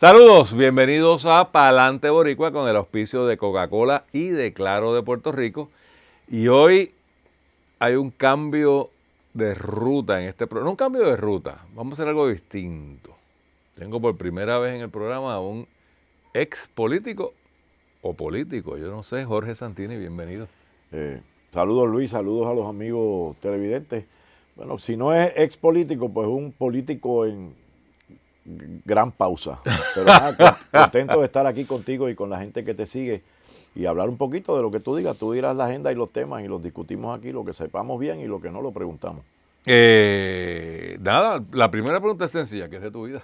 Saludos, bienvenidos a Palante Boricua con el auspicio de Coca-Cola y de Claro de Puerto Rico. Y hoy hay un cambio de ruta en este programa. No un cambio de ruta, vamos a hacer algo distinto. Tengo por primera vez en el programa a un ex político o político, yo no sé, Jorge Santini, bienvenido. Saludos Luis, saludos a los amigos televidentes. Bueno, si no es ex político, pues un político en gran pausa. Pero nada, contento de estar aquí contigo y con la gente que te sigue y hablar un poquito de lo que tú digas. Tú dirás la agenda y los temas y los discutimos aquí, lo que sepamos bien y lo que no lo preguntamos. Nada, la primera pregunta es sencilla, ¿qué es de tu vida?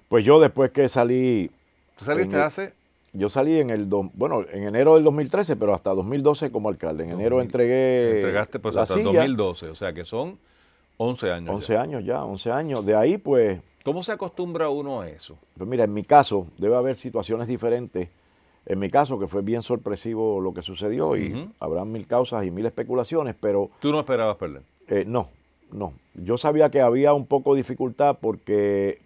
Pues yo después que salí... ¿Tú saliste hace? Yo salí en enero del 2013, pero hasta 2012 como alcalde. En enero Entregaste pues la hasta el silla. 2012, o sea que son 11 años. 11 años. De ahí pues... ¿Cómo se acostumbra uno a eso? Pues mira, en mi caso debe haber situaciones diferentes. En mi caso, que fue bien sorpresivo lo que sucedió y habrán mil causas y mil especulaciones, pero... ¿Tú no esperabas perder? No. Yo sabía que había un poco de dificultad porque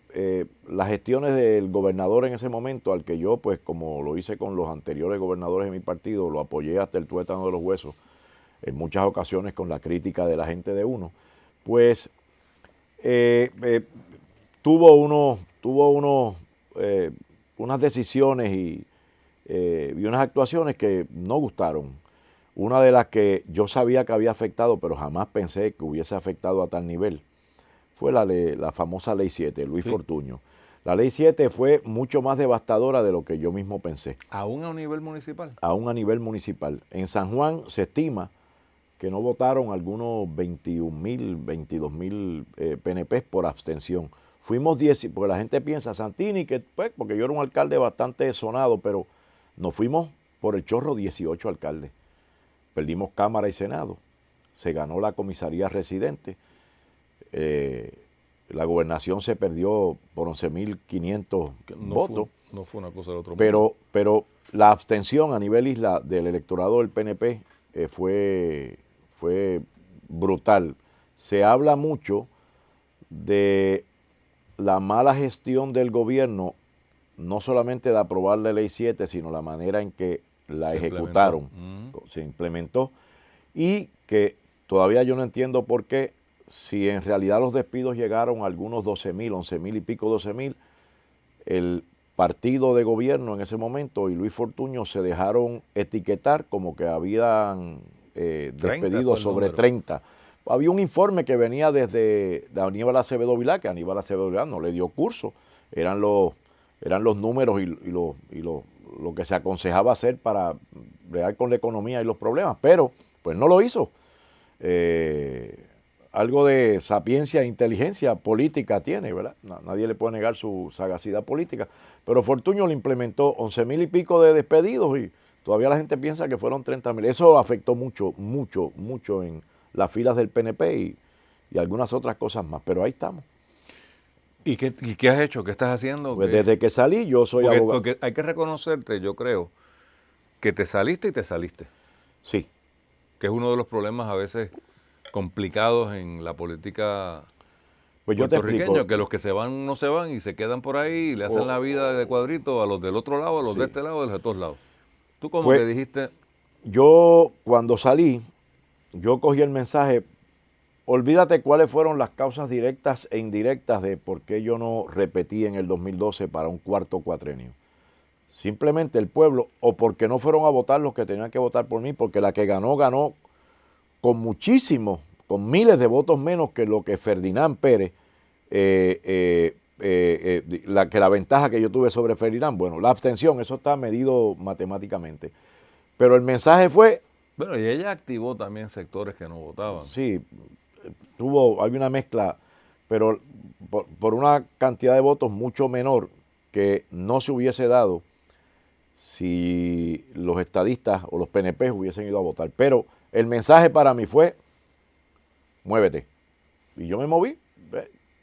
las gestiones del gobernador en ese momento, al que yo, pues como lo hice con los anteriores gobernadores de mi partido, lo apoyé hasta el tuétano de los huesos, en muchas ocasiones con la crítica de la gente de uno, pues tuvo unas decisiones y unas actuaciones que no gustaron. Una de las que yo sabía que había afectado, pero jamás pensé que hubiese afectado a tal nivel, fue la famosa Ley 7, Luis Fortuño. La Ley 7 fue mucho más devastadora de lo que yo mismo pensé. ¿Aún a nivel municipal? Aún a nivel municipal. En San Juan se estima que no votaron algunos 21,000, 22,000 PNP por abstención. Fuimos 10, porque la gente piensa, Santini, que pues, porque yo era un alcalde bastante sonado, pero nos fuimos por el chorro 18 alcaldes. Perdimos Cámara y Senado, se ganó la comisaría residente, la gobernación se perdió por 11,500 votos. No fue una cosa del otro mundo. Pero la abstención a nivel isla del electorado del PNP fue brutal. Se habla mucho de la mala gestión del gobierno, no solamente de aprobar la Ley 7, sino la manera en que la ejecutaron, se implementó, y que todavía yo no entiendo por qué, si en realidad los despidos llegaron a algunos 12,000, 11,000 y pico, 12,000, el partido de gobierno en ese momento y Luis Fortuño se dejaron etiquetar como que habían despedido sobre 30. Había un informe que venía desde Aníbal Acevedo Vilá, que Aníbal Acevedo Vilá no le dio curso, eran los números y lo que se aconsejaba hacer para bregar con la economía y los problemas, pero pues no lo hizo. Algo de sapiencia e inteligencia política tiene, ¿verdad? Nadie le puede negar su sagacidad política, pero Fortuño le implementó 11,000 y pico de despedidos y todavía la gente piensa que fueron 30,000. Eso afectó mucho en las filas del PNP y algunas otras cosas más, pero ahí estamos. ¿Y qué has hecho? ¿Qué estás haciendo? Pues desde que salí yo soy abogado. Porque hay que reconocerte, yo creo, que te saliste y te saliste. Sí. Que es uno de los problemas a veces complicados en la política pues yo puertorriqueña, que los que se van no se van y se quedan por ahí y le hacen la vida de cuadrito a los del otro lado, a los de este lado, a los de todos lados. Tú como que dijiste... Yo cuando salí, yo cogí el mensaje, olvídate cuáles fueron las causas directas e indirectas de por qué yo no repetí en el 2012 para un cuarto cuatrenio. Simplemente el pueblo, o porque no fueron a votar los que tenían que votar por mí, porque la que ganó con muchísimos, con miles de votos menos que lo que Ferdinand Pérez, la ventaja que yo tuve sobre Ferdinand. Bueno, la abstención, eso está medido matemáticamente. Pero el mensaje fue... Bueno, y ella activó también sectores que no votaban. Sí, hay una mezcla, pero por una cantidad de votos mucho menor que no se hubiese dado si los estadistas o los PNP hubiesen ido a votar. Pero el mensaje para mí fue, muévete. Y yo me moví.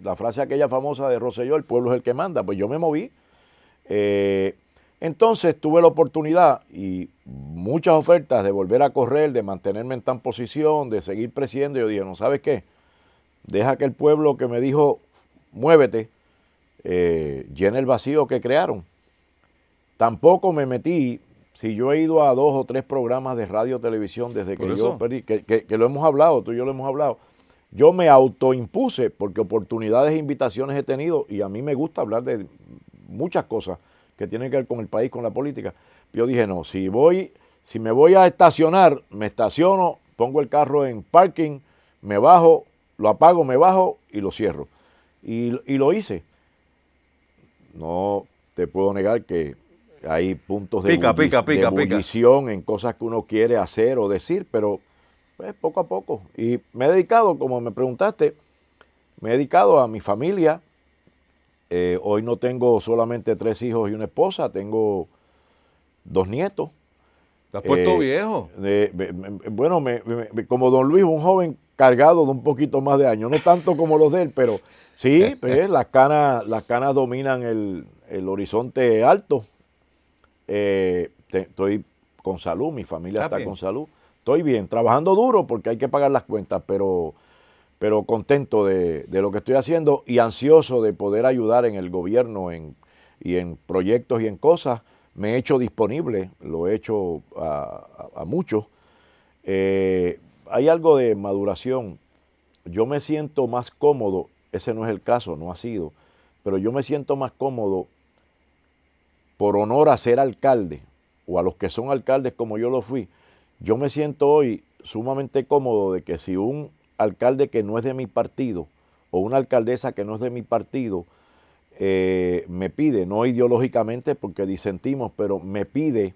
La frase aquella famosa de Rosselló, el pueblo es el que manda, pues yo me moví. Entonces tuve la oportunidad y muchas ofertas de volver a correr, de mantenerme en tan posición, de seguir presidiendo. Yo dije, ¿no sabes qué? Deja que el pueblo que me dijo, muévete, llene el vacío que crearon. Tampoco me metí, si yo he ido a 2 o 3 programas de radio o televisión desde que yo perdí, que lo hemos hablado, tú y yo lo hemos hablado, yo me autoimpuse porque oportunidades e invitaciones he tenido y a mí me gusta hablar de muchas cosas que tienen que ver con el país, con la política. Yo dije, no, si me voy a estacionar, me estaciono, pongo el carro en parking, me bajo, lo apago, me bajo y lo cierro. Y lo hice. No te puedo negar que hay puntos de ebullición en cosas que uno quiere hacer o decir, pero pues, poco a poco. Y me he dedicado, como me preguntaste, me he dedicado a mi familia. Hoy no tengo solamente 3 hijos y una esposa, tengo 2 nietos. ¿Te has puesto viejo? Bueno, como don Luis, un joven cargado de un poquito más de años, no tanto como los de él, pero sí, pues, las canas dominan el horizonte alto. Estoy con salud, mi familia está con salud. Estoy bien, trabajando duro porque hay que pagar las cuentas, pero contento de lo que estoy haciendo y ansioso de poder ayudar en el gobierno y en proyectos y en cosas. Me he hecho disponible, lo he hecho a muchos. Hay algo de maduración. Yo me siento más cómodo, ese no es el caso, no ha sido, pero yo me siento más cómodo por honor a ser alcalde o a los que son alcaldes como yo lo fui. Yo me siento hoy sumamente cómodo de que si un alcalde que no es de mi partido o una alcaldesa que no es de mi partido me pide, no ideológicamente porque disentimos, pero me pide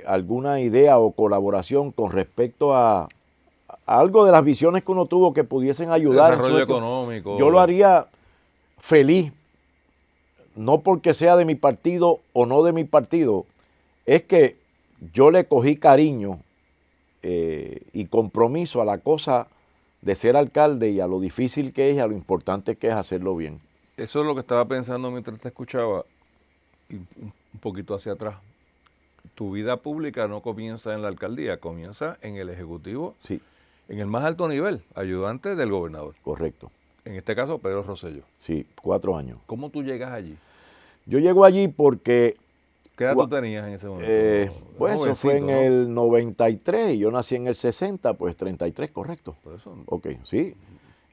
alguna idea o colaboración con respecto a algo de las visiones que uno tuvo que pudiesen ayudar. Desarrollo económico. Yo lo haría feliz, no porque sea de mi partido o no de mi partido, es que yo le cogí cariño y compromiso a la cosa de ser alcalde y a lo difícil que es y a lo importante que es hacerlo bien. Eso es lo que estaba pensando mientras te escuchaba, y un poquito hacia atrás. Tu vida pública no comienza en la alcaldía, comienza en el Ejecutivo, sí, en el más alto nivel, ayudante del gobernador. Correcto. En este caso, Pedro Rosselló. Sí, 4 años. ¿Cómo tú llegas allí? Yo llego allí porque... ¿Qué edad tú tenías en ese momento? Pues eso fue en el 93 y yo nací en el 60, pues 33, correcto. Por eso. Ok, sí.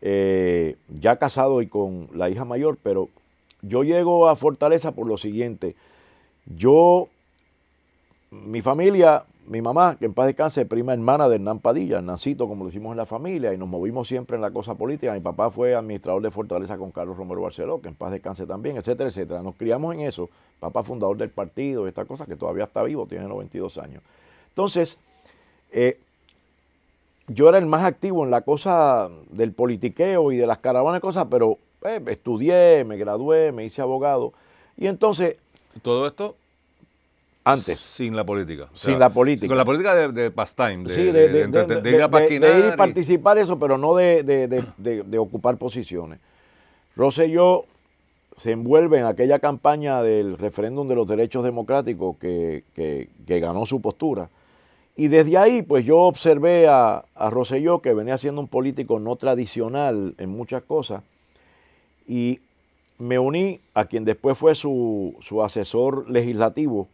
Ya casado y con la hija mayor, pero yo llego a Fortaleza por lo siguiente. Mi familia, mi mamá, que en paz descanse, prima hermana de Hernán Padilla, Hernancito, como lo decimos en la familia, y nos movimos siempre en la cosa política. Mi papá fue administrador de Fortaleza con Carlos Romero Barceló, que en paz descanse también, etcétera, etcétera. Nos criamos en eso. Papá fundador del partido, esta cosa que todavía está vivo, tiene 92 años. Entonces, yo era el más activo en la cosa del politiqueo y de las caravanas y cosas, pero estudié, me gradué, me hice abogado. Y entonces... ¿Todo esto? Antes. Sin la política. O sea, sin la política. Con la política de pastime. Sí, de ir a paquinar. De ir a participar eso, pero no de ocupar posiciones. Rosselló se envuelve en aquella campaña del referéndum de los derechos democráticos que ganó su postura. Y desde ahí, pues yo observé a Rosselló, que venía siendo un político no tradicional en muchas cosas, y me uní a quien después fue su asesor legislativo,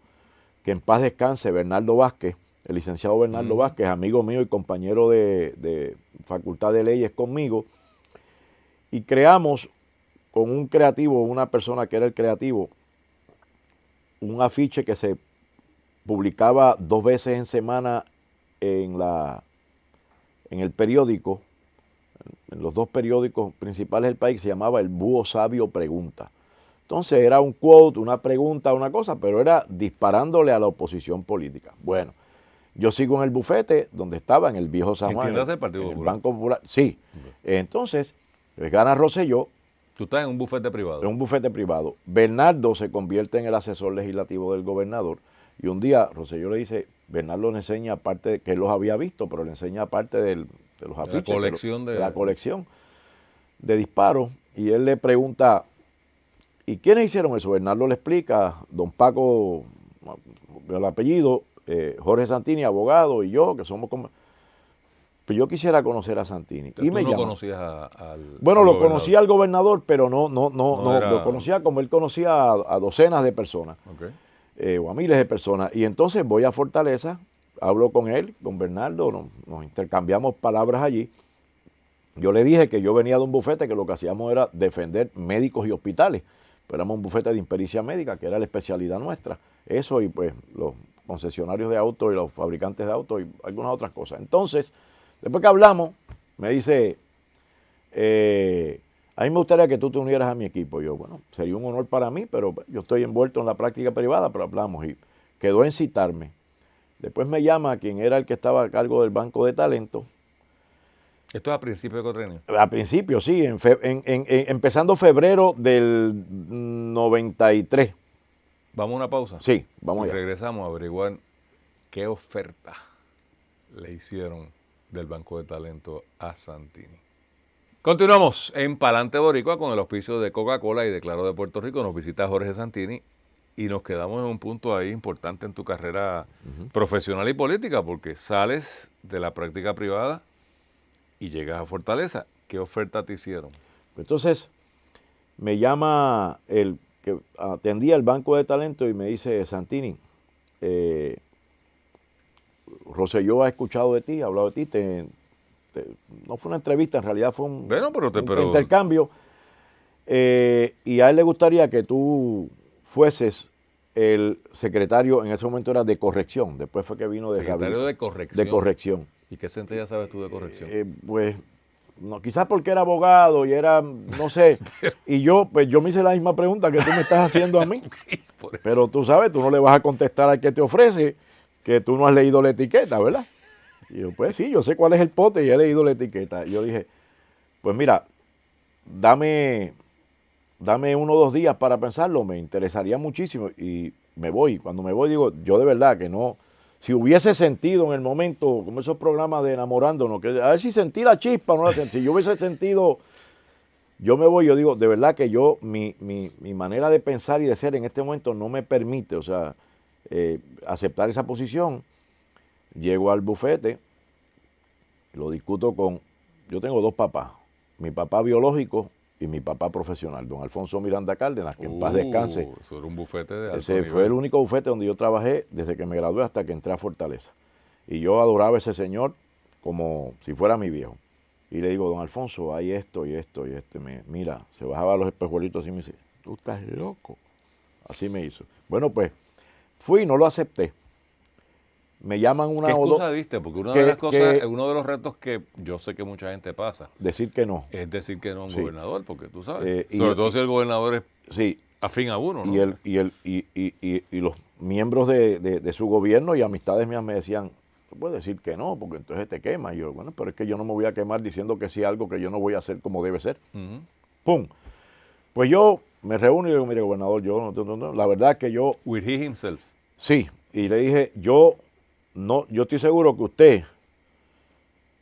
que en paz descanse, Bernardo Vázquez, el licenciado Bernardo Vázquez, amigo mío y compañero de Facultad de Leyes conmigo, y creamos con un creativo, una persona que era el creativo, un afiche que se publicaba 2 veces en semana en el periódico, en los 2 periódicos principales del país, se llamaba El Búho Sabio Pregunta. Entonces era un quote, una pregunta, una cosa, pero era disparándole a la oposición política. Bueno, yo sigo en el bufete donde estaba, en el viejo San Juan, ¿Entiendes el Partido Popular? Banco Popular. Sí. Entonces, gana Rosselló. ¿Tú estás en un bufete privado? En un bufete privado. Bernardo se convierte en el asesor legislativo del gobernador y un día Rosselló le dice, Bernardo le enseña parte, que él los había visto, pero le enseña parte de los afiches. De la colección de disparos y él le pregunta, ¿y quiénes hicieron eso? Bernardo le explica, don Paco, el apellido, Jorge Santini, abogado, y yo, que somos como... pues yo quisiera conocer a Santini. Entonces, Y me ¿tú no llama. conocías Bueno, al lo gobernador? conocía al gobernador, pero no era... lo conocía como él conocía a docenas de personas, Ok. o a miles de personas. Y entonces voy a Fortaleza, hablo con él, con Bernardo, nos intercambiamos palabras allí. Yo le dije que yo venía de un bufete que lo que hacíamos era defender médicos y hospitales. Pero éramos un bufete de impericia médica, que era la especialidad nuestra. Eso y pues los concesionarios de autos y los fabricantes de autos y algunas otras cosas. Entonces, después que hablamos, me dice, a mí me gustaría que tú te unieras a mi equipo. Yo, bueno, sería un honor para mí, pero yo estoy envuelto en la práctica privada, pero hablamos y quedó en citarme. Después me llama quien era el que estaba a cargo del banco de talento. Esto es a principio de cuatrenio. A principio, sí, empezando febrero del 93. Vamos a una pausa. Sí, vamos Y allá. regresamos a averiguar qué oferta le hicieron del Banco de Talento a Santini. Continuamos en Palante Boricua con el auspicio de Coca-Cola y de Claro de Puerto Rico. Nos visita Jorge Santini y nos quedamos en un punto ahí importante en tu carrera profesional y política, porque sales de la práctica privada y llegas a Fortaleza. ¿Qué oferta te hicieron? Entonces, me llama el que atendía el banco de talento y me dice, Santini, Rosselló ha escuchado de ti, ha hablado de ti, no fue una entrevista, en realidad fue un, Bueno, un intercambio, y a él le gustaría que tú fueses el secretario, en ese momento era de corrección, después fue que vino de secretario de corrección. De corrección. ¿Y qué centella sabes tú de corrección? Pues, no, quizás porque era abogado y era, no sé, y yo me hice la misma pregunta que tú me estás haciendo a mí, pero tú sabes, tú no le vas a contestar al que te ofrece que tú no has leído la etiqueta, ¿verdad? Y yo, pues sí, yo sé cuál es el pote y he leído la etiqueta. Y yo dije, pues mira, dame 1 o 2 días para pensarlo, me interesaría muchísimo y me voy. Cuando me voy digo, yo de verdad que no, si hubiese sentido en el momento, como esos programas de enamorándonos, que a ver si sentí la chispa o no la sentí, si yo hubiese sentido, yo me voy, yo digo, de verdad que yo, mi manera de pensar y de ser en este momento no me permite, o sea, aceptar esa posición. Llego al bufete, lo discuto yo tengo 2 papás, mi papá biológico y mi papá profesional, don Alfonso Miranda Cárdenas, que en paz descanse. Eso era un bufete de alto Ese nivel. fue el único bufete donde yo trabajé desde que me gradué hasta que entré a Fortaleza. Y yo adoraba a ese señor como si fuera mi viejo. Y le digo, don Alfonso, hay esto y esto y esto. Mira, se bajaba los espejuelitos y me dice, tú estás loco. Así me hizo. Bueno, pues fui, no lo acepté. Me llaman una ¿Qué o dos. excusa diste? Porque una de las cosas, uno de los retos que yo sé que mucha gente pasa, decir que no. es decir que no a un Sí. gobernador, porque tú sabes, y sobre todo si el gobernador es Sí, afín a uno, ¿no? y los miembros de su gobierno y amistades mías me decían, tú puedes decir que no, porque entonces te quema. Y yo, bueno, pero es que yo no me voy a quemar diciendo que sí algo que yo no voy a hacer como debe ser. Ujú. ¡Pum! Pues yo me reúno y digo, mire, gobernador, yo no, la verdad que yo, With he himself. sí, y le dije, yo estoy seguro que usted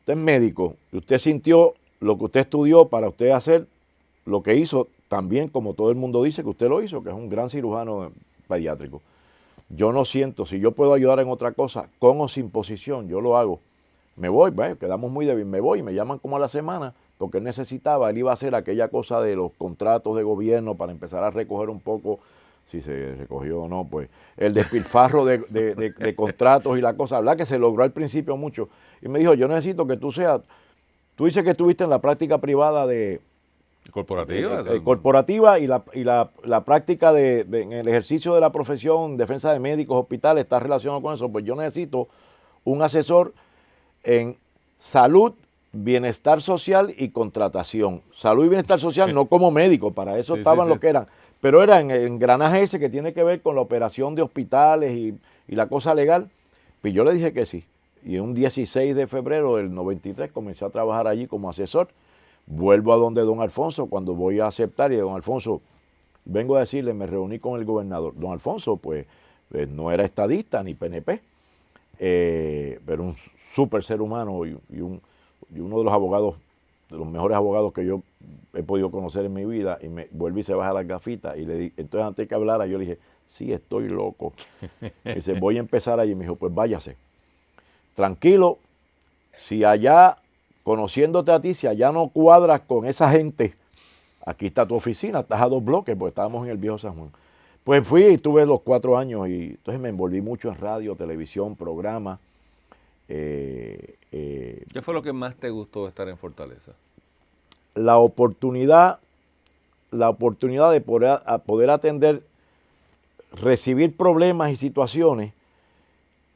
es médico, y usted sintió lo que usted estudió para usted hacer lo que hizo, también como todo el mundo dice que usted lo hizo, que es un gran cirujano pediátrico. Yo no siento, si yo puedo ayudar en otra cosa, con o sin posición, yo lo hago. Me voy, bueno, quedamos muy débiles, me voy, me llaman como a la semana, porque él necesitaba, él iba a hacer aquella cosa de los contratos de gobierno para empezar a recoger un poco, si se recogió o no, pues el despilfarro de contratos y la cosa, ¿verdad? Que se logró al principio mucho. Y me dijo, yo necesito que tú dices que estuviste en la práctica privada Corporativa. corporativa y la práctica en el ejercicio de la profesión, defensa de médicos, hospitales, está relacionado con eso, pues yo necesito un asesor en salud, bienestar social y contratación. Salud y bienestar social no como médico, para eso estaban los que eran, pero era en el engranaje ese que tiene que ver con la operación de hospitales y la cosa legal. Y yo le dije que sí. Y un 16 de febrero del 93 comencé a trabajar allí como asesor. Vuelvo a donde don Alfonso cuando voy a aceptar y don Alfonso, vengo a decirle, me reuní con el gobernador. Don Alfonso, pues no era estadista ni PNP, pero un súper ser humano y uno de los abogados, de los mejores abogados que yo he podido conocer en mi vida, y me vuelve y se baja las gafitas y le di, entonces antes que hablara yo le dije, sí, estoy loco. Y dice, voy a empezar allí. Y me dijo, pues váyase. Tranquilo, si allá, conociéndote a ti, si allá no cuadras con esa gente, aquí está tu oficina, estás a 2 bloques, porque estábamos en el viejo San Juan. Pues fui y tuve los 4 años y entonces me envolví mucho en radio, televisión, programas. ¿Qué fue lo que más te gustó de estar en Fortaleza? La oportunidad de poder atender, recibir problemas y situaciones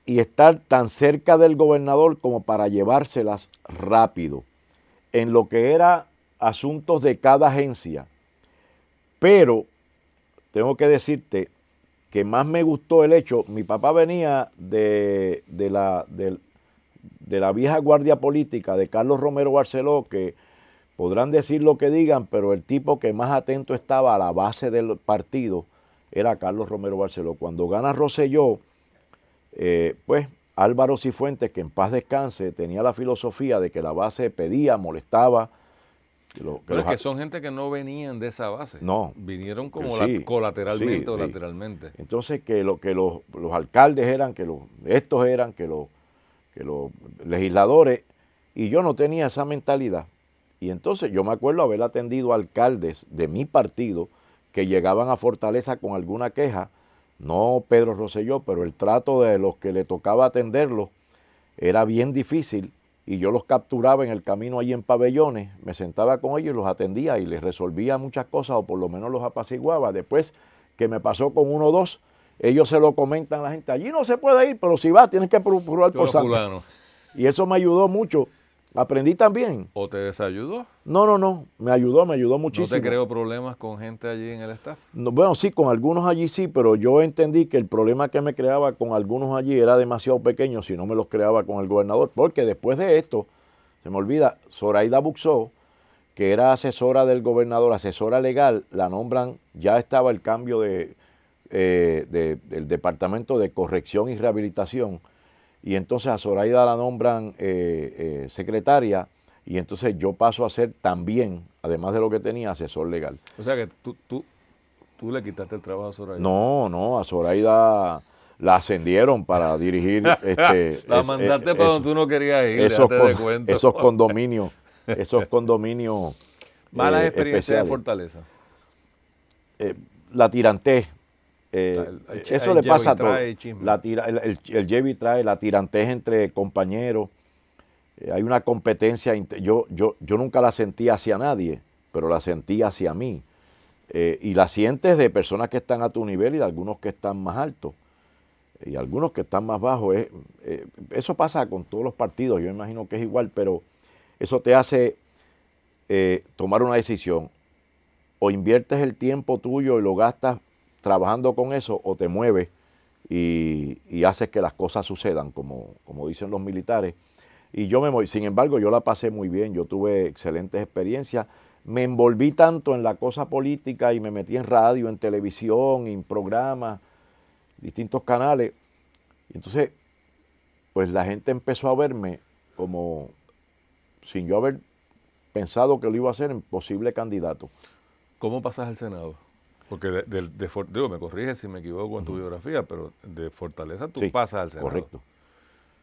y estar tan cerca del gobernador como para llevárselas rápido en lo que era asuntos de cada agencia. Pero tengo que decirte que más me gustó el hecho, mi papá venía de la vieja guardia política de Carlos Romero Barceló, que podrán decir lo que digan, pero el tipo que más atento estaba a la base del partido era Carlos Romero Barceló. Cuando gana Rosselló, pues Álvaro Cifuentes, que en paz descanse, tenía la filosofía de que la base pedía, molestaba. Pero es que son gente que no venían de esa base. No. Vinieron como Sí, colateralmente o sí. lateralmente. Entonces que los alcaldes eran, estos eran, que los legisladores, y yo no tenía esa mentalidad. Y entonces yo me acuerdo haber atendido alcaldes de mi partido que llegaban a Fortaleza con alguna queja, no Pedro Rosselló, pero el trato de los que le tocaba atenderlos era bien difícil y yo los capturaba en el camino allí en Pabellones, me sentaba con ellos y los atendía y les resolvía muchas cosas o por lo menos los apaciguaba. Después que me pasó con 1 o 2, ellos se lo comentan a la gente, allí no se puede ir, pero si va tienes que procurar por santo. Y eso me ayudó mucho. Aprendí también. ¿O te desayudó? No, me ayudó muchísimo. ¿No te creó problemas con gente allí en el staff? No, bueno, sí, con algunos allí sí, pero yo entendí que el problema que me creaba con algunos allí era demasiado pequeño si no me los creaba con el gobernador, porque después de esto, se me olvida, Zoraida Buxó, que era asesora del gobernador, asesora legal, la nombran, ya estaba el cambio del Departamento de Corrección y Rehabilitación, y entonces a Zoraida la nombran secretaria, y entonces yo paso a ser también, además de lo que tenía, asesor legal. O sea que tú le quitaste el trabajo a Zoraida. No, a Zoraida la ascendieron para dirigir la mandaste para donde tú no querías ir, esos condominios malas experiencias en Fortaleza. La tirantez. Eso le pasa a todos. El lleve y trae, la tirantez entre compañeros. Hay una competencia. Yo nunca la sentí hacia nadie, pero la sentí hacia mí. Y la sientes de personas que están a tu nivel y de algunos que están más altos. Y algunos que están más bajos. Eso pasa con todos los partidos. Yo imagino que es igual, pero eso te hace tomar una decisión. O inviertes el tiempo tuyo y lo gastas trabajando con eso, o te mueves y haces que las cosas sucedan, como dicen los militares. Y yo me moví. Sin embargo, yo la pasé muy bien, yo tuve excelentes experiencias. Me envolví tanto en la cosa política y me metí en radio, en televisión, en programas, distintos canales. Y entonces, pues la gente empezó a verme como, sin yo haber pensado que lo iba a hacer, en posible candidato. ¿Cómo pasas al Senado? Porque digo, me corriges si me equivoco en tu biografía, pero de Fortaleza tú pasas al Senado. Correcto.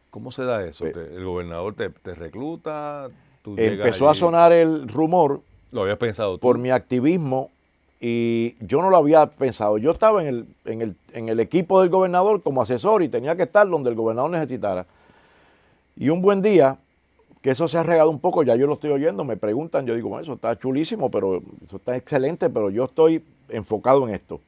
¿Cómo se da eso? ¿El gobernador te recluta? Empezó a sonar el rumor. ¿Lo habías pensado tú? Por mi activismo, y yo no lo había pensado. Yo estaba en el equipo del gobernador como asesor y tenía que estar donde el gobernador necesitara. Y un buen día, que eso se ha regado un poco, ya yo lo estoy oyendo, me preguntan, yo digo, bueno, eso está chulísimo, pero eso está excelente, pero yo estoy enfocado en esto.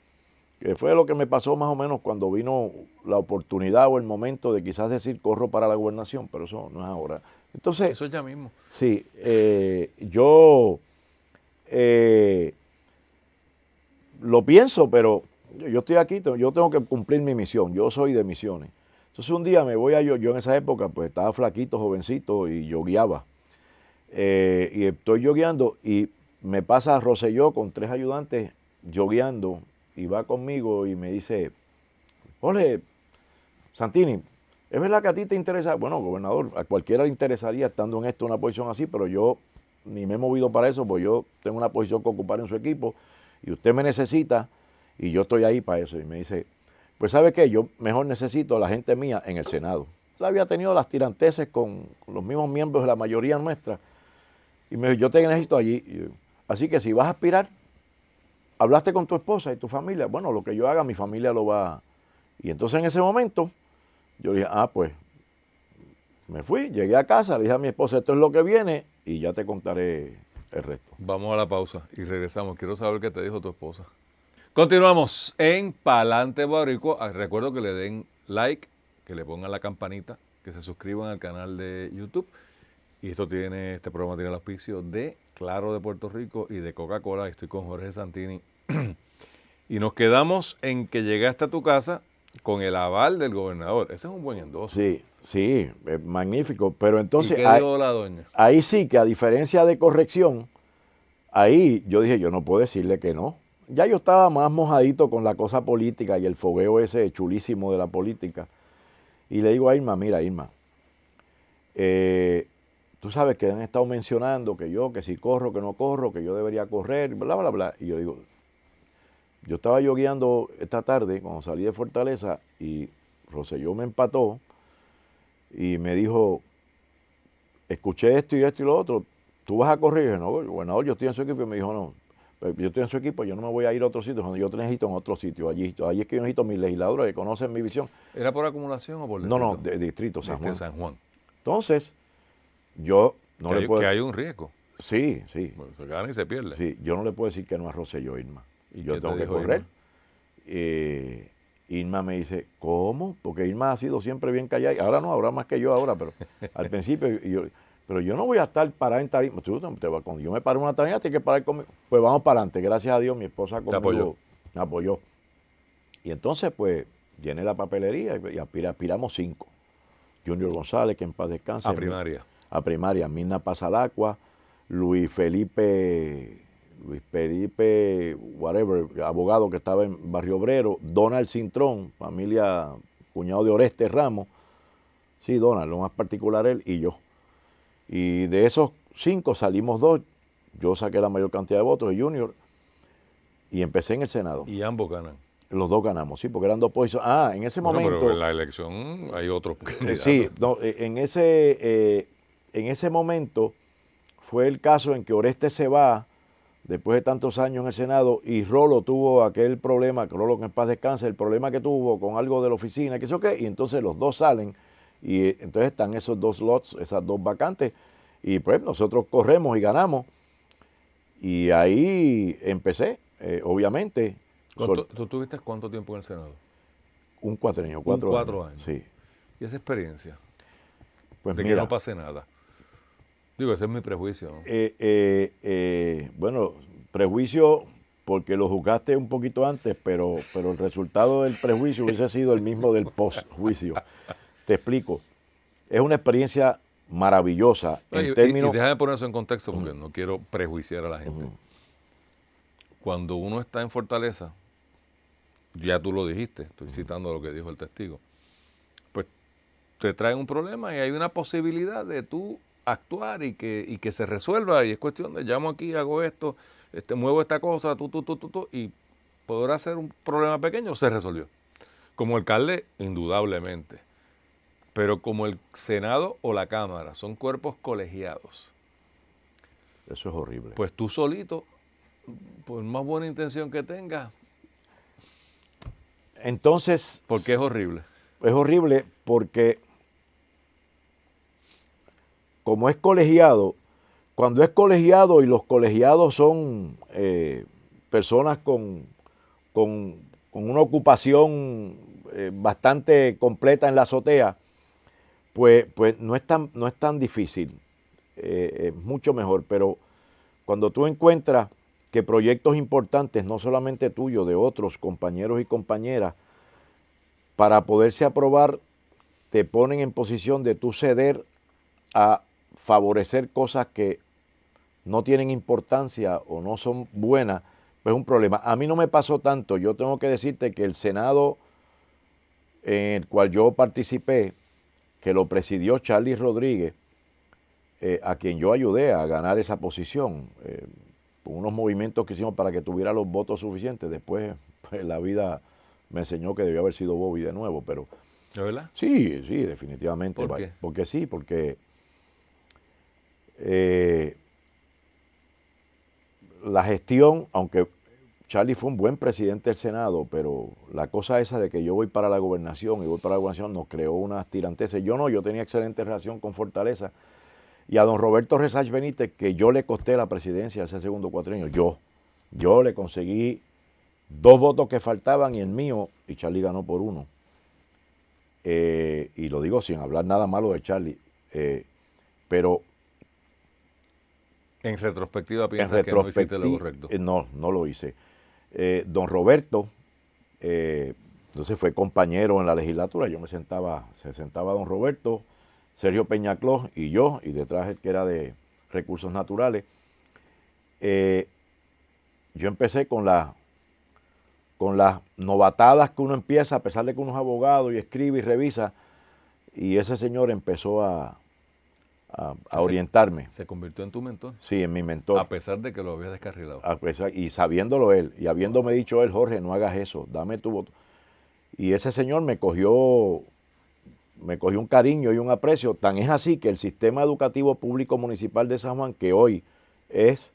Que fue lo que me pasó más o menos cuando vino la oportunidad o el momento de quizás decir corro para la gobernación, pero eso no es ahora. Entonces, eso es ya mismo. Sí, yo lo pienso, pero yo estoy aquí, yo tengo que cumplir mi misión, yo soy de misiones. Entonces un día me voy yo en esa época pues estaba flaquito, jovencito y yogueaba. Y estoy yogueando y me pasa Rosselló con 3 ayudantes yogueando y va conmigo y me dice, ole, Santini, ¿es verdad que a ti te interesa? Bueno, gobernador, a cualquiera le interesaría estando en esto una posición así, pero yo ni me he movido para eso, pues yo tengo una posición que ocupar en su equipo y usted me necesita y yo estoy ahí para eso. Y me dice, pues ¿sabe qué? Yo mejor necesito a la gente mía en el Senado. había tenido las tiranteses con los mismos miembros de la mayoría nuestra. Y me dijo, yo te necesito allí. Así que si vas a aspirar, hablaste con tu esposa y tu familia. Bueno, lo que yo haga, mi familia lo va. Y entonces en ese momento, yo dije, pues, me fui, llegué a casa, le dije a mi esposa, esto es lo que viene y ya te contaré el resto. Vamos a la pausa y regresamos. Quiero saber qué te dijo tu esposa. Continuamos en Palante Boricua. Recuerdo que le den like, que le pongan la campanita, que se suscriban al canal de YouTube. Y este programa tiene el auspicio de Claro de Puerto Rico y de Coca-Cola. Estoy con Jorge Santini. Y nos quedamos en que llegaste a tu casa con el aval del gobernador. Ese es un buen endoso. Sí, magnífico. Pero entonces, ¿Y qué dijo la doña? Ahí sí que a diferencia de corrección, ahí yo dije, yo no puedo decirle que no. Ya yo estaba más mojadito con la cosa política y el fogueo ese chulísimo de la política. Y le digo a Irma, mira Irma, tú sabes que han estado mencionando que si corro, que no corro, que yo debería correr, bla, bla, bla. Y yo digo, yo estaba yo guiando esta tarde cuando salí de Fortaleza y Rosselló me empató y me dijo, escuché esto y esto y lo otro, ¿tú vas a correr? Y dije, no, gobernador, yo estoy en su equipo. Y me dijo, no, yo estoy en su equipo, yo no me voy a ir a otro sitio, donde yo te necesito en otro sitio. Allí es que yo necesito mis legisladores que conocen mi visión. ¿Era por acumulación o por distrito? No, de distrito, San Juan. San Juan. Entonces, yo no le puedo... Que hay un riesgo. Sí. Bueno, se gana y se pierde. Sí, yo no le puedo decir que no a Rosselló, Irma. Y yo tengo que correr. Irma me dice, ¿cómo? Porque Irma ha sido siempre bien callada. Ahora no, ahora más que yo ahora, pero al principio, pero yo no voy a estar parado en tarima. Cuando yo me paro en una tarima, tienes que parar conmigo. Pues vamos para adelante. Gracias a Dios, mi esposa conmigo me apoyó. Y entonces, pues, llené la papelería y aspiramos 5. Junior González, que en paz descanse. A primaria. Mirna Pasalacqua, Luis Felipe, whatever, abogado que estaba en Barrio Obrero, Donald Cintrón, familia, cuñado de Oreste Ramos. Sí, Donald, lo más particular él y yo. Y de esos 5 salimos 2. Yo saqué la mayor cantidad de votos de Junior y empecé en el Senado. Y ambos ganan. Los 2 ganamos, sí, porque eran 2 posiciones. En ese momento... Pero en la elección hay otros candidatos. Sí, no, en ese momento fue el caso en que Oreste se va después de tantos años en el Senado y Rolo tuvo aquel problema, que Rolo que en paz descanse, el problema que tuvo con algo de la oficina, que sé qué, y entonces los 2 salen y entonces están esos 2 slots, esas 2 vacantes y pues nosotros corremos y ganamos y ahí empecé, obviamente. ¿Tú tuviste cuánto tiempo en el Senado? Un cuatrienio, 4 años. Sí. ¿Y esa experiencia? Pues de mira, que no pase nada. Digo, ese es mi prejuicio, ¿no? Bueno, prejuicio porque lo juzgaste un poquito antes, pero el resultado del prejuicio hubiese sido el mismo del postjuicio. Te explico. Es una experiencia maravillosa en términos... Y déjame poner eso en contexto porque no quiero prejuiciar a la gente. Cuando uno está en Fortaleza, ya tú lo dijiste, estoy citando lo que dijo el testigo, pues te traen un problema y hay una posibilidad de tú actuar y que se resuelva y es cuestión de llamo aquí, hago esto, muevo esta cosa, y podrá ser un problema pequeño, se resolvió. Como alcalde, indudablemente, pero como el Senado o la Cámara son cuerpos colegiados. Eso es horrible. Pues tú solito, por más buena intención que tengas. Entonces... ¿Por qué es horrible? Es horrible porque como es colegiado, cuando es colegiado y los colegiados son personas con una ocupación bastante completa en la azotea, pues no es tan difícil, es mucho mejor. Pero cuando tú encuentras que proyectos importantes, no solamente tuyos, de otros compañeros y compañeras, para poderse aprobar, te ponen en posición de tú ceder a favorecer cosas que no tienen importancia o no son buenas, pues es un problema. A mí no me pasó tanto. Yo tengo que decirte que el Senado en el cual yo participé, que lo presidió Charlie Rodríguez, a quien yo ayudé a ganar esa posición, con unos movimientos que hicimos para que tuviera los votos suficientes. Después pues, la vida me enseñó que debió haber sido Bobby de nuevo, pero ¿De verdad? Sí, sí, definitivamente. ¿Por qué? Porque sí, porque la gestión, aunque Charlie fue un buen presidente del Senado, pero la cosa esa de que yo voy para la gobernación y voy para la gobernación nos creó unas tiranteses. Yo no, yo tenía excelente relación con Fortaleza. Y a don Roberto Resach Benítez, que yo le costé la presidencia ese segundo cuatrienio, yo le conseguí 2 votos que faltaban y el mío, y Charlie ganó por 1. Y lo digo sin hablar nada malo de Charlie, pero En retrospectiva en piensas que no hiciste lo correcto. no, no lo hice. Don Roberto, entonces fue compañero en la legislatura, se sentaba don Roberto, Sergio Peñaclós y yo, y detrás el que era de Recursos Naturales. Yo empecé con las novatadas que uno empieza, a pesar de que uno es abogado y escribe y revisa, y ese señor empezó a orientarme. Se convirtió en tu mentor. Sí, en mi mentor. A pesar de que lo habías descarrilado. Y sabiéndolo él, y habiéndome dicho él, Jorge, no hagas eso, dame tu voto. Y ese señor me cogió un cariño y un aprecio. Tan es así que el sistema educativo público municipal de San Juan, que hoy es,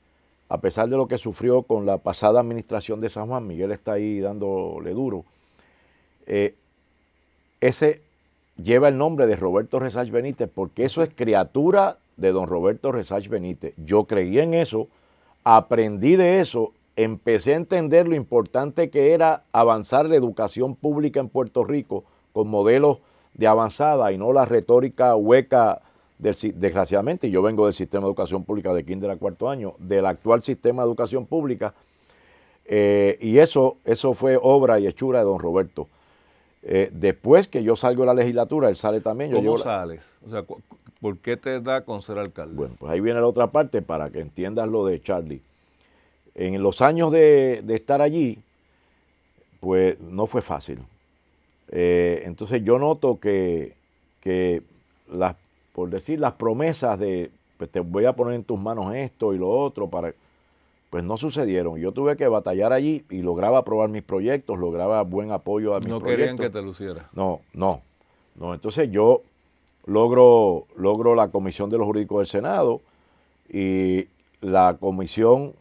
a pesar de lo que sufrió con la pasada administración de San Juan, Miguel está ahí dándole duro, ese lleva el nombre de Roberto Resach Benítez porque eso es criatura de don Roberto Resach Benítez. Yo creí en eso, aprendí de eso, empecé a entender lo importante que era avanzar la educación pública en Puerto Rico con modelos de avanzada y no la retórica hueca desgraciadamente. Yo vengo del sistema de educación pública de kinder a 4º año, del actual sistema de educación pública, y eso fue obra y hechura de don Roberto. Después que yo salgo de la legislatura, él sale también. ¿Cómo sales? O sea, ¿por qué te da con ser alcalde? Bueno, pues ahí viene la otra parte para que entiendas lo de Charlie. En los años de estar allí, pues no fue fácil. Entonces yo noto que por decir las promesas de pues te voy a poner en tus manos esto y lo otro, pues no sucedieron. Yo tuve que batallar allí y lograba aprobar mis proyectos, lograba buen apoyo a mis proyectos. No querían que te lucieras. No. Entonces yo logro la comisión de los jurídicos del Senado y la comisión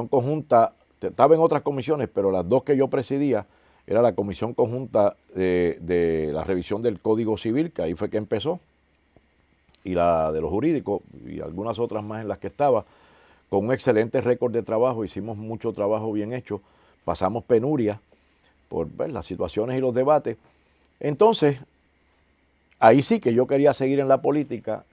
conjunta, estaba en otras comisiones, pero las 2 que yo presidía era la comisión conjunta de la revisión del Código Civil, que ahí fue que empezó, y la de los jurídicos y algunas otras más en las que estaba, con un excelente récord de trabajo. Hicimos mucho trabajo bien hecho, pasamos penuria por las situaciones y los debates. Entonces, ahí sí que yo quería seguir en la política.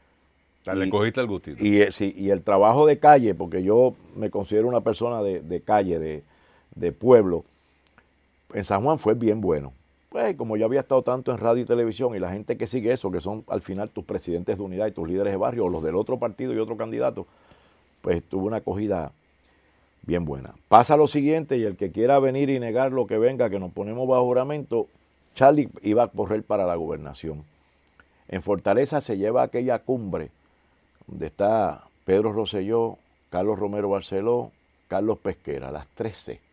Le cogiste el gustito. Y el trabajo de calle, porque yo me considero una persona de calle, de pueblo, en San Juan fue bien bueno. Pues como yo había estado tanto en radio y televisión y la gente que sigue eso, que son al final tus presidentes de unidad y tus líderes de barrio o los del otro partido y otro candidato, pues tuvo una acogida bien buena. Pasa lo siguiente y el que quiera venir y negar lo que venga, que nos ponemos bajo juramento, Charlie iba a correr para la gobernación. En Fortaleza se lleva aquella cumbre donde está Pedro Rosselló, Carlos Romero Barceló, Carlos Pesquera, las 13.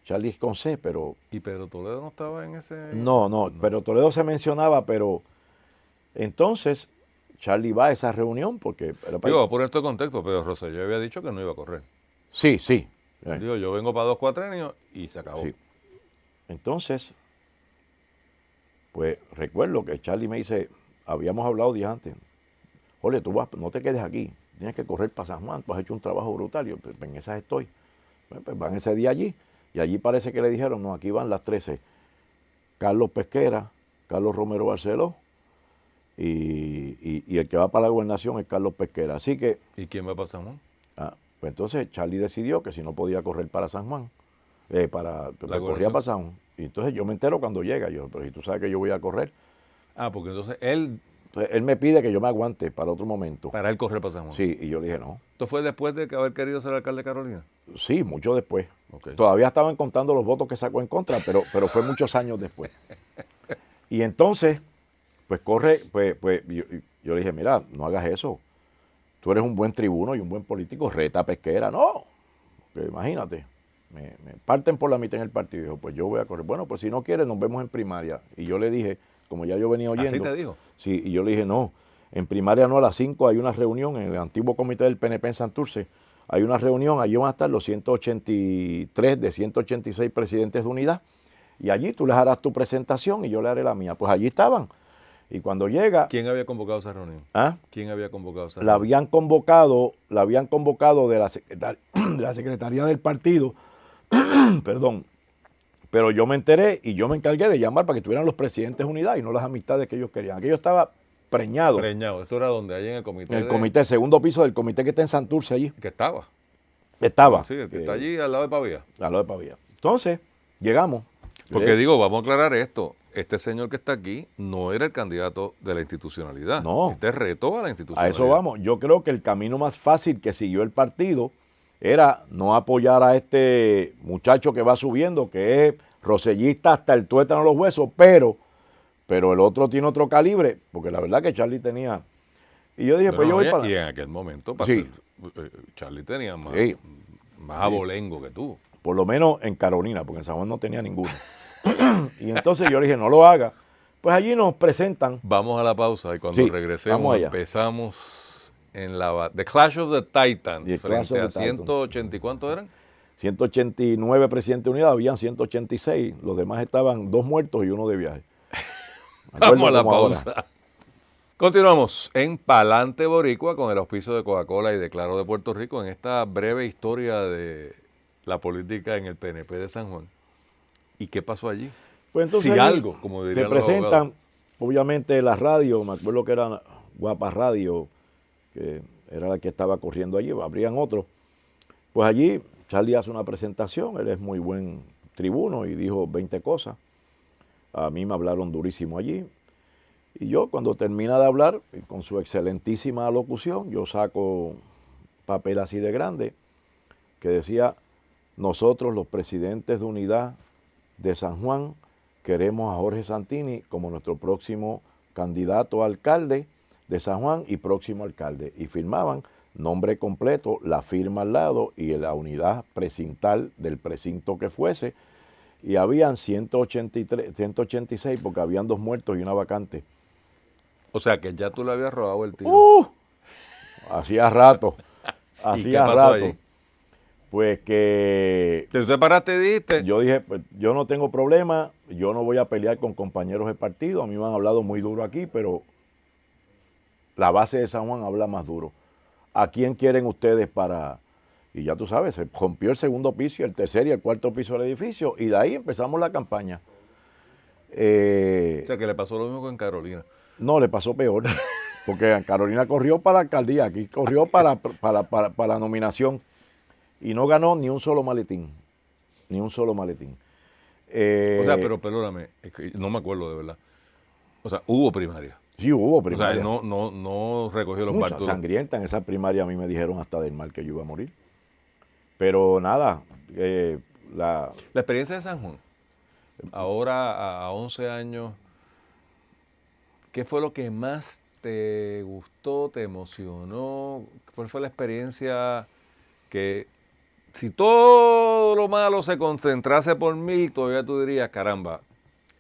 Charlie con C, pero... ¿Y Pedro Toledo no estaba en ese...? No, Pedro Toledo se mencionaba, pero entonces Charlie va a esa reunión porque... Digo, por este contexto, Pedro Rosselló había dicho que no iba a correr. Sí. Digo, yo vengo para 2 cuatrienios y se acabó. Sí. Entonces, pues recuerdo que Charlie me dice, habíamos hablado días antes, oye, tú vas, no te quedes aquí, tienes que correr para San Juan, tú has hecho un trabajo brutal. Yo, pues, en esas estoy. Pues van ese día allí. Y allí parece que le dijeron, no, aquí van las 13. Carlos Pesquera, Carlos Romero Barceló y el que va para la gobernación es Carlos Pesquera. Así que... ¿Y quién va para San Juan? Pues entonces Charlie decidió que si no podía correr para San Juan, corría para San Juan. Y entonces yo me entero cuando llega. Yo, pero si tú sabes que yo voy a correr. Porque entonces él me pide que yo me aguante para otro momento. Para él correr para San Juan. Sí, y yo le dije no. ¿Esto fue después de haber querido ser alcalde de Carolina? Sí, mucho después. Okay. Todavía estaban contando los votos que sacó en contra, pero fue muchos años después. Y entonces, pues corre, yo le dije, mira, no hagas eso. Tú eres un buen tribuno y un buen político, reta a Pesquera. No, imagínate. me parten por la mitad en el partido. Y dijo, pues yo voy a correr. Bueno, pues si no quieres, nos vemos en primaria. Y yo le dije, como ya yo venía oyendo. ¿Así te dijo? Sí, y yo le dije, no, en primaria no, a las 5 hay una reunión en el antiguo comité del PNP en Santurce. Hay una reunión, allí van a estar los 183 de 186 presidentes de unidad. Y allí tú les harás tu presentación y yo le haré la mía. Pues allí estaban. Y cuando llega... ¿Quién había convocado esa reunión? ¿Ah? ¿Quién había convocado esa La reunión? habían convocado de la Secretaría del partido, perdón, pero yo me enteré y yo me encargué de llamar para que tuvieran los presidentes de unidad y no las amistades que ellos querían. Aquello estaba preñado. Preñado. ¿Esto era donde? Allí en el comité. En el comité, segundo piso del comité que está en Santurce allí. Que estaba. Estaba. Sí, el que está allí al lado de Pavía. Al lado de Pavía. Entonces, llegamos. Porque digo, vamos a aclarar esto. Este señor que está aquí no era el candidato de la institucionalidad. No. Este retó a la A institucionalidad. eso vamos. Yo creo que el camino más fácil que siguió el partido era no apoyar a este muchacho que va subiendo, que es rosellista hasta el tuétano de los huesos, pero el otro tiene otro calibre, porque la verdad que Charlie tenía... Y yo dije, No, pues yo no, voy para... Y en aquel momento, Sí. Charlie tenía más, Sí. más abolengo que tú. Por lo menos en Carolina, porque en San Juan no tenía ninguno. Y entonces yo le dije, no lo haga. Pues allí nos presentan. Vamos a la pausa y cuando Sí, regresemos vamos allá. empezamos en la The Clash of the Titans The frente Clash of a the Titans. 180 y ¿cuántos eran? 189 presidentes de unidad, habían 186. Los demás estaban 2 muertos y 1 de viaje. Me acuerdo Vamos a la como ahora. pausa. Continuamos en Palante Boricua con el auspicio de Coca-Cola y de Claro de Puerto Rico en esta breve historia de la política en el PNP de San Juan. ¿Y qué pasó allí? Pues entonces Si allí algo, como se dirían los presentan, abogados. obviamente la radio, me acuerdo que era Guapa Radio, que era la que estaba corriendo allí, habrían otros. Pues allí Charlie hace una presentación, él es muy buen tribuno y dijo 20 cosas. A mí me hablaron durísimo allí. Y yo cuando termina de hablar, con su excelentísima alocución, yo saco un papel así de grande que decía, nosotros los presidentes de unidad de San Juan queremos a Jorge Santini como nuestro próximo candidato a alcalde de San Juan y próximo alcalde. Y firmaban nombre completo, la firma al lado y la unidad precintal del precinto que fuese. Y habían 186 porque habían 2 muertos y una vacante. O sea, que ya tú le habías robado el tiro. Hacía rato. ¿Y qué pasó allí? Pues que ¿Tú te paraste y dijiste? yo dije, pues yo no tengo problema, yo no voy a pelear con compañeros de partido, a mí me han hablado muy duro aquí, pero la base de San Juan habla más duro. ¿A quién quieren ustedes para...? Y ya tú sabes, se rompió el segundo piso y el tercer y el cuarto piso del edificio y de ahí empezamos la campaña. O sea, que le pasó lo mismo que en Carolina. No, le pasó peor, porque Carolina corrió para la alcaldía, aquí corrió para la nominación y no ganó ni un solo maletín, ni un solo maletín. O sea, pero perdóname, es que no me acuerdo de verdad. O sea, hubo primaria. Sí, hubo O primaria. sea, no recogió los Mucha bártulos. sangrienta. En esa primaria a mí me dijeron hasta del mal que yo iba a morir. Pero nada, La experiencia de San Juan, ahora a 11 años, ¿qué fue lo que más te gustó, te emocionó? ¿Cuál fue la experiencia que, si todo lo malo se concentrase por 1000, todavía tú dirías, caramba,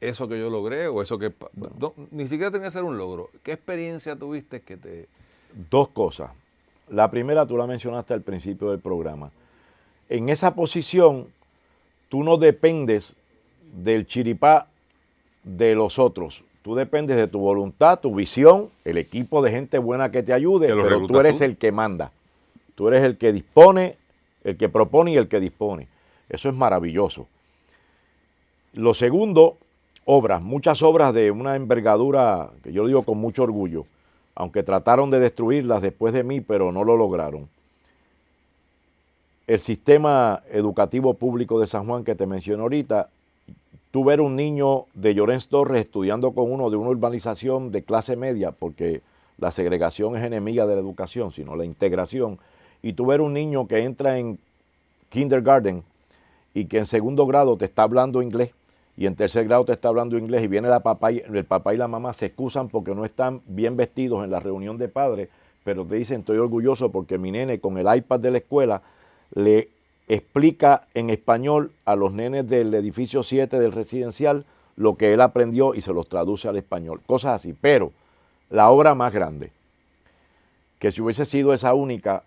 eso que yo logré o eso que... No, ni siquiera tenía que ser un logro. ¿Qué experiencia tuviste que te... 2 cosas. La primera tú la mencionaste al principio del programa. En esa posición, tú no dependes del chiripá de los otros. Tú dependes de tu voluntad, tu visión, el equipo de gente buena que te ayude, Que lo pero tú reclutas eres tú. el que manda. Tú eres el que dispone, el que propone y el que dispone. Eso es maravilloso. Lo segundo, obras, muchas obras de una envergadura, que yo digo con mucho orgullo, aunque trataron de destruirlas después de mí, pero no lo lograron. El sistema educativo público de San Juan que te mencioné ahorita, tú ver un niño de Llorens Torres estudiando con uno de una urbanización de clase media, porque la segregación es enemiga de la educación, sino la integración, y tú ver un niño que entra en kindergarten y que en segundo grado te está hablando inglés y en tercer grado te está hablando inglés y viene el papá y la mamá se excusan porque no están bien vestidos en la reunión de padres, pero te dicen estoy orgulloso porque mi nene con el iPad de la escuela le explica en español a los nenes del edificio 7 del residencial lo que él aprendió y se los traduce al español, cosas así. Pero la obra más grande, que si hubiese sido esa única,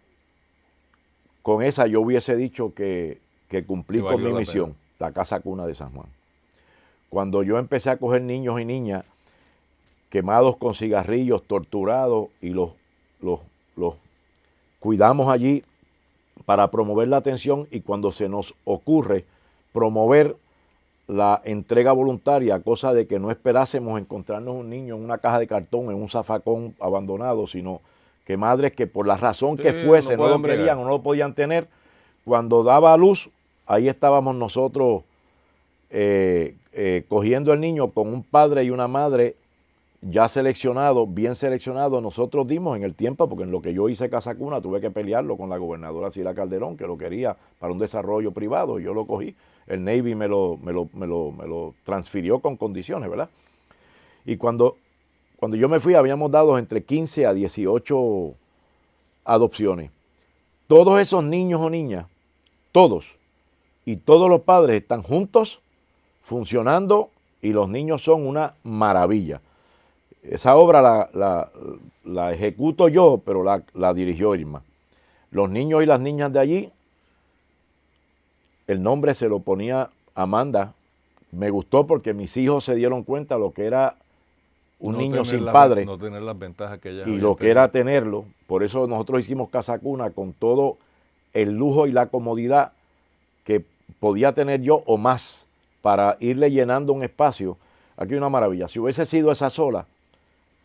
con esa yo hubiese dicho que cumplí con mi misión, la Casa Cuna de San Juan. Cuando yo empecé a coger niños y niñas quemados con cigarrillos, torturados, y los cuidamos allí para promover la atención, y cuando se nos ocurre promover la entrega voluntaria, cosa de que no esperásemos encontrarnos un niño en una caja de cartón, en un zafacón abandonado, sino que madres que por la razón que fuese no lo querían o no lo podían tener, cuando daba a luz, ahí estábamos nosotros cogiendo el niño con un padre y una madre ya seleccionado, bien seleccionado. Nosotros dimos en el tiempo, porque en lo que yo hice Casa Cuna tuve que pelearlo con la gobernadora Sila Calderón, que lo quería para un desarrollo privado, y yo lo cogí. El Navy me lo transfirió con condiciones, ¿verdad? Y cuando yo me fui, habíamos dado entre 15 a 18 adopciones. Todos esos niños o niñas, todos, y todos los padres están juntos, funcionando, y los niños son una maravilla. Esa obra la ejecuto yo, pero la dirigió Irma. Los niños y las niñas de allí, el nombre se lo ponía Amanda. Me gustó porque mis hijos se dieron cuenta lo que era un niño sin padre. No tener las ventajas que ella y lo que era tenerlo. Por eso nosotros hicimos Casa Cuna con todo el lujo y la comodidad que podía tener yo o más para irle llenando un espacio. Aquí una maravilla. Si hubiese sido esa sola,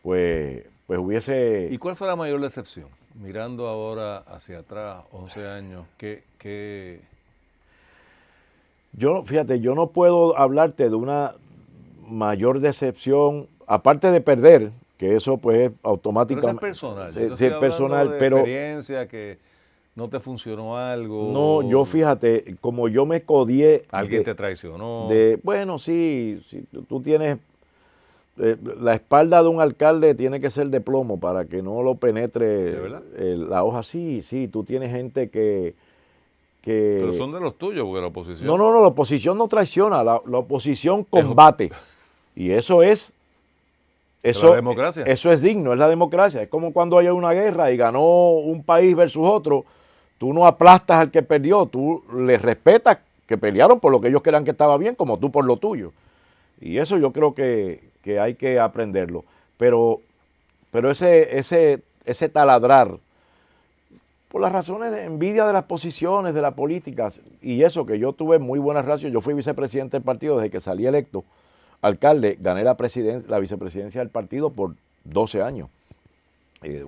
pues hubiese... ¿Y cuál fue la mayor decepción? Mirando ahora hacia atrás, 11 años, ¿qué? Fíjate, yo no puedo hablarte de una mayor decepción, aparte de perder, que eso pues es automáticamente... Pero eso es personal. Sí, es personal, pero... experiencia, que no te funcionó algo. No, yo fíjate, como yo me codié... Alguien te traicionó. Bueno, sí, tú tienes... la espalda de un alcalde tiene que ser de plomo para que no lo penetre. ¿De verdad? La hoja. Sí, tú tienes gente que... Pero son de los tuyos, porque la oposición... No, la oposición no traiciona, la oposición combate. Y eso es... Eso, la democracia. Eso es digno, es la democracia. Es como cuando hay una guerra y ganó un país versus otro, tú no aplastas al que perdió, tú les respetas que pelearon por lo que ellos crean que estaba bien, como tú por lo tuyo. Y eso yo creo que hay que aprenderlo. Pero ese taladrar, por las razones de envidia de las posiciones, de la política, y eso, que yo tuve muy buenas relaciones, yo fui vicepresidente del partido desde que salí electo alcalde, gané la vicepresidencia del partido por 12 años.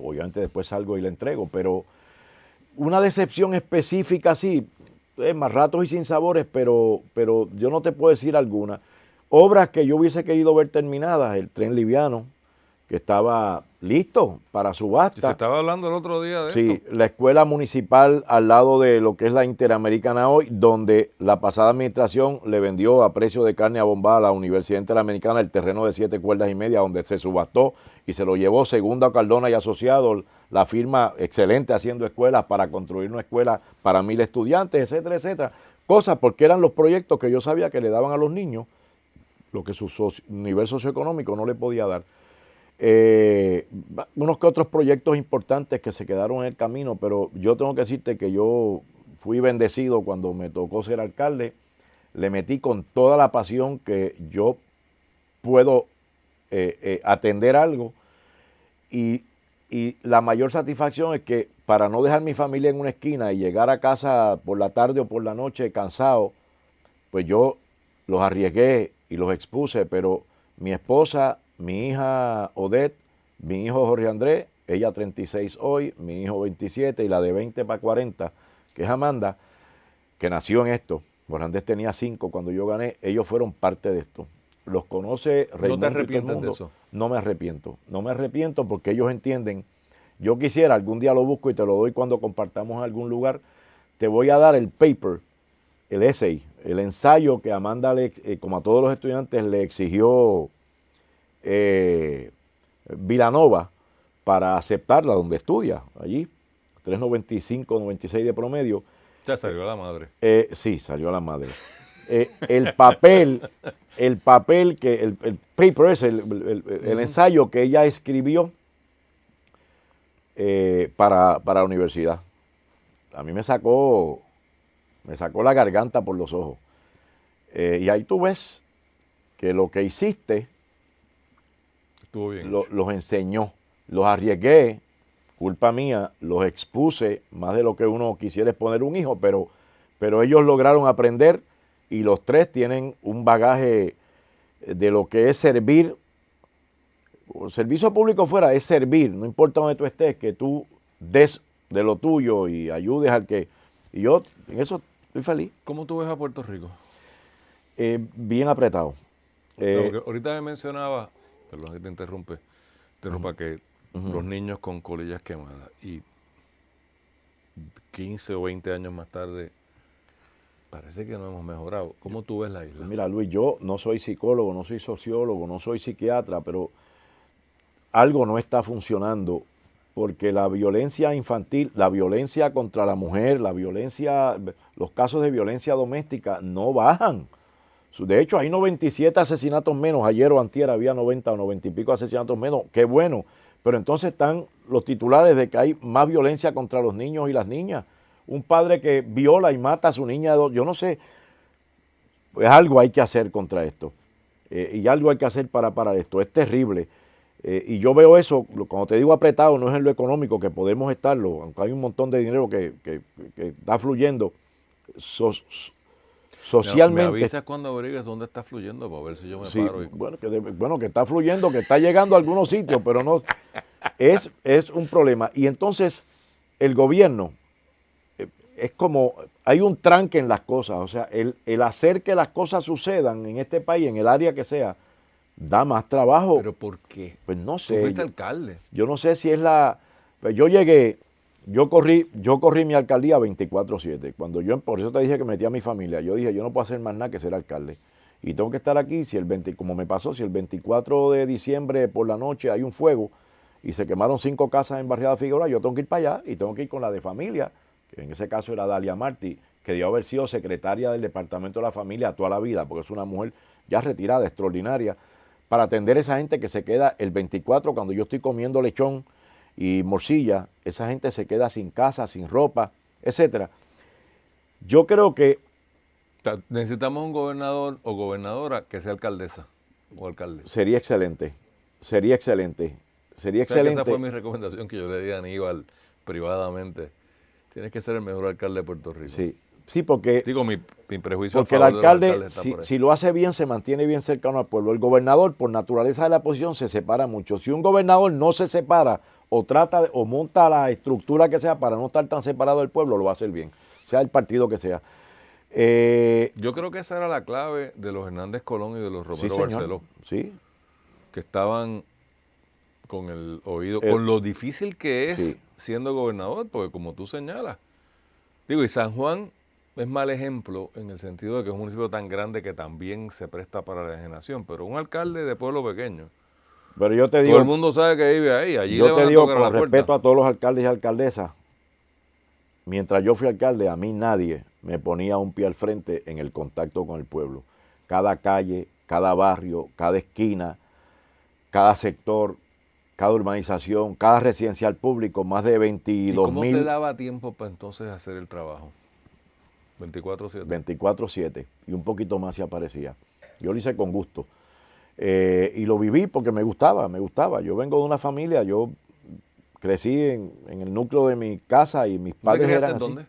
Obviamente después salgo y la entrego, pero una decepción específica sí, más ratos y sin sabores, pero yo no te puedo decir alguna. Obras que yo hubiese querido ver terminadas, el tren liviano, que estaba listo para subasta. Se estaba hablando el otro día de esto. Sí, la escuela municipal al lado de lo que es la Interamericana hoy, donde la pasada administración le vendió a precio de carne abombada a la Universidad Interamericana el terreno de 7 cuerdas y media, donde se subastó y se lo llevó Segunda Cardona y Asociados, la firma excelente haciendo escuelas para construir una escuela para 1000 estudiantes, etcétera, etcétera. Cosas porque eran los proyectos que yo sabía que le daban a los niños lo que su nivel socioeconómico no le podía dar. Unos que otros proyectos importantes que se quedaron en el camino, pero yo tengo que decirte que yo fui bendecido cuando me tocó ser alcalde. Le metí con toda la pasión que yo puedo atender algo, y la mayor satisfacción es que, para no dejar mi familia en una esquina y llegar a casa por la tarde o por la noche cansado, pues yo los arriesgué y los expuse, pero mi esposa, mi hija Odette, mi hijo Jorge Andrés, ella 36 hoy, mi hijo 27 y la de 20 para 40, que es Amanda, que nació en esto. Jorge Andrés tenía 5 cuando yo gané, ellos fueron parte de esto. Los conoce Raimundo. ¿No te arrepientes de eso? No me arrepiento porque ellos entienden. Yo quisiera, algún día lo busco y te lo doy cuando compartamos en algún lugar, te voy a dar el paper, el essay, el ensayo que Amanda, como a todos los estudiantes, le exigió Vilanova para aceptarla donde estudia, allí, 3.95, 96 de promedio. Ya salió la madre. Sí, salió la madre. El papel el paper ese, el ensayo que ella escribió para la universidad. A mí me sacó la garganta por los ojos. Y ahí tú ves que lo que hiciste Estuvo bien. Los enseñó, los arriesgué, culpa mía, los expuse más de lo que uno quisiera exponer un hijo, pero ellos lograron aprender y los tres tienen un bagaje de lo que es servir. El servicio público fuera es servir, no importa donde tú estés, que tú des de lo tuyo y ayudes al que... Y yo en eso estoy feliz. ¿Cómo tú ves a Puerto Rico? Bien apretado. Porque ahorita me mencionaba, perdón que te interrumpa, que los niños con colillas quemadas y 15 o 20 años más tarde parece que no hemos mejorado. ¿Cómo tú ves la isla? Mira, Luis, yo no soy psicólogo, no soy sociólogo, no soy psiquiatra, pero algo no está funcionando porque la violencia infantil, la violencia contra la mujer, los casos de violencia doméstica no bajan. De hecho, hay 97 asesinatos menos. Ayer o antier había 90 o 90 y pico asesinatos menos. Qué bueno. Pero entonces están los titulares de que hay más violencia contra los niños y las niñas. Un padre que viola y mata a su niña de 2, yo no sé. Pues algo hay que hacer contra esto. Y algo hay que hacer para parar esto. Es terrible. Y yo veo eso, cuando te digo apretado, no es en lo económico, que podemos estarlo, aunque hay un montón de dinero que está fluyendo. Socialmente. Me avisas cuando averigues dónde está fluyendo para ver si yo me paro. Bueno, que está fluyendo, que está llegando a algunos sitios, pero no. Es un problema. Y entonces el gobierno es como, hay un tranque en las cosas. O sea, el hacer que las cosas sucedan en este país, en el área que sea, da más trabajo. ¿Pero por qué? Pues no sé. Tú fuiste alcalde. Yo no sé si es pues yo llegué. Yo corrí mi alcaldía 24/7. Por eso te dije que metí a mi familia. Yo dije, yo no puedo hacer más nada que ser alcalde. Y tengo que estar aquí, como me pasó, si el 24 de diciembre por la noche hay un fuego y se quemaron 5 casas en Barriada Figueroa, yo tengo que ir para allá y tengo que ir con la de familia, que en ese caso era Dalia Martí, que debió haber sido secretaria del Departamento de la Familia toda la vida, porque es una mujer ya retirada, extraordinaria, para atender a esa gente que se queda el 24 cuando yo estoy comiendo lechón y morcilla, esa gente se queda sin casa, sin ropa, etcétera. Yo creo que necesitamos un gobernador o gobernadora que sea alcaldesa o alcalde. Sería excelente. Esa fue mi recomendación que yo le di a Aníbal privadamente. Tienes que ser el mejor alcalde de Puerto Rico. Sí, porque... Digo, mi prejuicio porque el alcalde, si lo hace bien, se mantiene bien cercano al pueblo. El gobernador, por naturaleza de la posición, se separa mucho. Si un gobernador no se separa o o monta la estructura que sea para no estar tan separado del pueblo, lo va a hacer bien, sea el partido que sea. Yo creo que esa era la clave de los Hernández Colón y de los Romero Barceló. Sí. Que estaban con el oído, con lo difícil que es siendo gobernador, porque como tú señalas, digo, y San Juan es mal ejemplo en el sentido de que es un municipio tan grande que también se presta para la enajenación, pero un alcalde de pueblo pequeño, pero yo te digo, todo el mundo sabe que vive ahí, allí yo le van te digo a tocar con la respeto puerta. a todos los alcaldes y alcaldesas, mientras yo fui alcalde, a mí nadie me ponía un pie al frente en el contacto con el pueblo. Cada calle, cada barrio, cada esquina, cada sector, cada urbanización, cada residencial público, más de 22.000. ¿Y cómo te daba tiempo para entonces hacer el trabajo? 24/7. 24/7 y un poquito más si aparecía. Yo lo hice con gusto. Y lo viví porque me gustaba. Yo vengo de una familia, yo crecí en el núcleo de mi casa y mis padres eran así. ¿Dónde?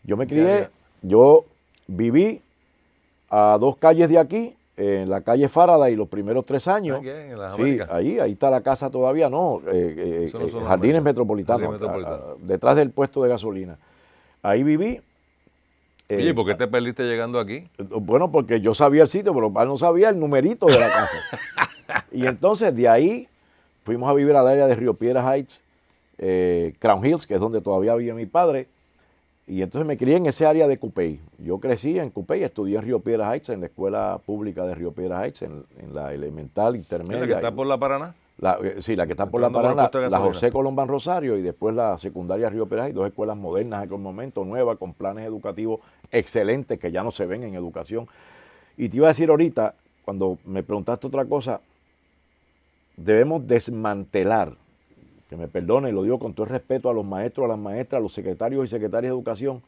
Yo me crié, yo viví a 2 calles de aquí, en la calle Faraday, los primeros 3 años. ¿Aquí, en las Sí, Américas? ahí está la casa todavía, no, Jardines Metropolitanos, detrás del puesto de gasolina. Ahí viví. Oye, ¿por qué te perdiste llegando aquí? Bueno, porque yo sabía el sitio, pero no sabía el numerito de la casa. Y entonces de ahí fuimos a vivir al área de Río Piedras Heights, Crown Hills, que es donde todavía vive mi padre. Y entonces me crié en ese área de Cupey. Yo crecí en Cupey, estudié en Río Piedras Heights, en la escuela pública de Río Piedras Heights, en la elemental, intermedia. ¿Es la que está por la Paraná? Sí, la que está por la Entrando por el Paraná, puesto de la gasolina. José Colombán Rosario y después la secundaria Río Piedras. Hay dos escuelas modernas en aquel momento, nuevas, con planes educativos excelentes que ya no se ven en educación. Y te iba a decir ahorita, cuando me preguntaste otra cosa, debemos desmantelar, que me perdone, lo digo con todo el respeto a los maestros, a las maestras, a los secretarios y secretarias de educación,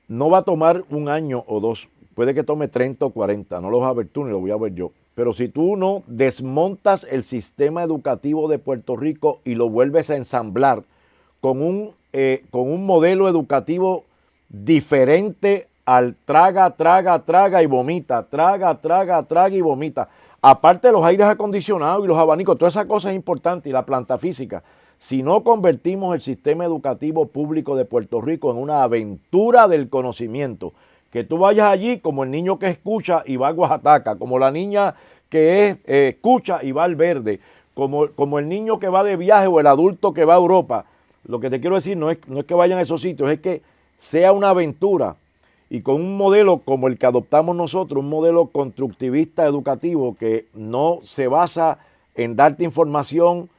no va a tomar un año o dos, puede que tome 30 o 40, no lo vas a ver tú ni lo voy a ver yo. Pero si tú no desmontas el sistema educativo de Puerto Rico y lo vuelves a ensamblar con un modelo educativo diferente al traga, traga, traga y vomita, traga, traga, traga y vomita. Aparte de los aires acondicionados y los abanicos, toda esa cosa es importante y la planta física. Si no convertimos el sistema educativo público de Puerto Rico en una aventura del conocimiento, que tú vayas allí como el niño que escucha y va a Oaxaca, como la niña que escucha y va al Verde, como el niño que va de viaje o el adulto que va a Europa. Lo que te quiero decir no es que vayan a esos sitios, es que sea una aventura y con un modelo como el que adoptamos nosotros, un modelo constructivista educativo que no se basa en darte información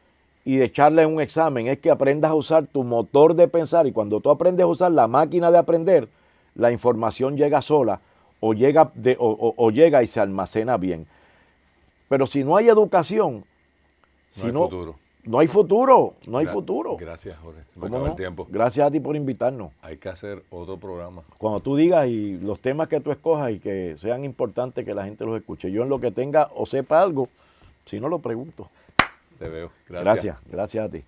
y de echarla en un examen, es que aprendas a usar tu motor de pensar y cuando tú aprendes a usar la máquina de aprender, la información llega sola o llega y se almacena bien. Pero si no hay educación, Futuro. no hay futuro, no hay futuro. Gracias, Jorge. Se me ¿Cómo acabó no? el tiempo. Gracias a ti por invitarnos. Hay que hacer otro programa. Cuando tú digas y los temas que tú escojas y que sean importantes que la gente los escuche. Yo en lo que tenga o sepa algo, si no lo pregunto. Te veo. Gracias. Gracias a ti.